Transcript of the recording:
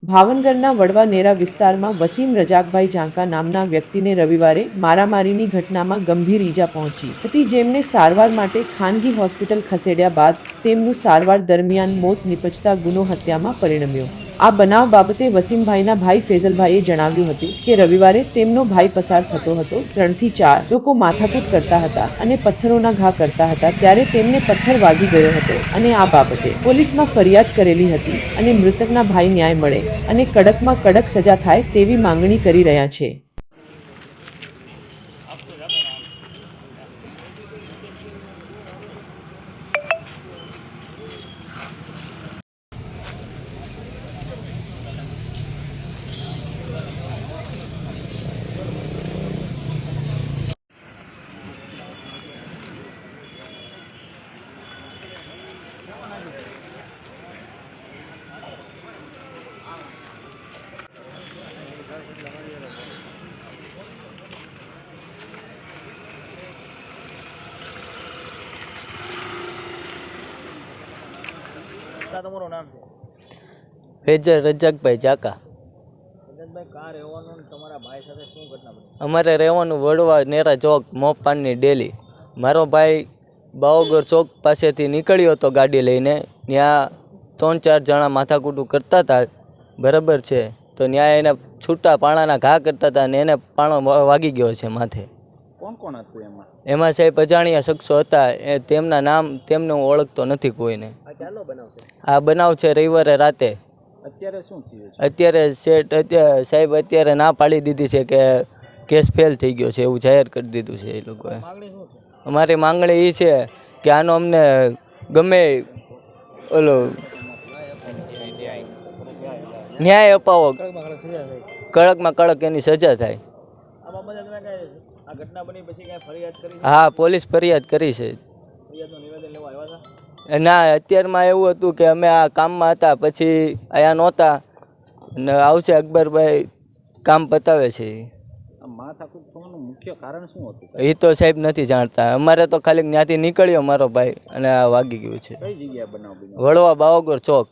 ભાવનગરના વડવા નેરા વિસ્તારમાં વસીમ રજાકભાઈ ઝાંકા નામના વ્યક્તિને રવિવારે મારામારીની ઘટનામાં ગંભીર ઈજા પહોંચી હતી, જેમને સારવાર માટે ખાનગી હોસ્પિટલ ખસેડ્યા બાદ તેમનું સારવાર દરમિયાન મોત નિપજતા ગુનો હત્યામાં પરિણમ્યો। આ બનાવ બાબતે વસીમભાઈના ભાઈ ફેઝલભાઈએ જણાવ્યું હતું કે રવિવારે તેમનો ભાઈ પસાર થતો હતો। 3 થી 4 લોકો માથાકૂટ કરતા હતા અને પથ્થરોના ઘા કરતા હતા, ત્યારે તેમને પથ્થર વાગી ગયો હતો અને આ બાબતે પોલીસમાં ફરિયાદ કરેલી હતી અને મૃતકના ભાઈ ન્યાય મળે અને કડકમાં કડક સજા થાય તેવી માંગણી કરી રહ્યા છે। તમારું નામ છે? ફેઝલ રજાકભાઈ ઝાંકા। રજતભાઈ, કા રહેવાનું તમારા ભાઈ સાથે શું ઘટના બની? અમારે રહેવાનું વડવા નેરા ચોક મોપાનની ડેલી। મારો ભાઈ બાવગર ચોક પાસેથી નીકળ્યો હતો ગાડી લઈને। ત્યાં 3-4 જણા માથાકૂટું કરતા હતા, બરાબર છે। તો ત્યાં એને છૂટા પાણાના ઘા કરતા હતા અને એને પાણો વાગી ગયો છે માથે। કોણ કોણ હતું એમાં? એમાં સાહેબ અજાણ્યા શખ્સો હતા, એ તેમના નામ તેમને હું ઓળખતો નથી કોઈને। આ ચાલો બનાવ છે? આ બનાવ છે રવિવારે રાતે। અત્યારે શું થયું છે? અત્યારે સાહેબ અત્યારે ના પાડી દીધી છે કે કેસ ફેલ થઈ ગયો છે, એવું જાહેર કરી દીધું છે એ લોકોએ। માંગણી શું છે? અમારી માંગણી એ છે કે આનો અમને ગમે ઓલો ન્યાય અપાવો, કડકમાં કડક એની સજા થાય। આ બાબતે તમે કઈ આ ઘટના બની પછી કઈ ફરિયાદ કરી? હા, પોલીસ ફરિયાદ કરી છે। ફરિયાદનું નિવેદન લેવા આવ્યા હતા? ના, અત્યારમાં એવું હતું કે અમે આ કામમાં હતા, પછી અહીંયા નહોતા ને આવશે અકબરભાઈ કામ પતાવે છે। આ માથાકૂટ થવાનું મુખ્ય કારણ શું હતું? એ તો સાહેબ નથી જાણતા। અમારે તો ખાલી ત્યાંથી નીકળ્યો મારો ભાઈ અને આ વાગી ગયું છે। કઈ જગ્યાએ બનાવ બન્યો? વડવા બાવગર ચોક।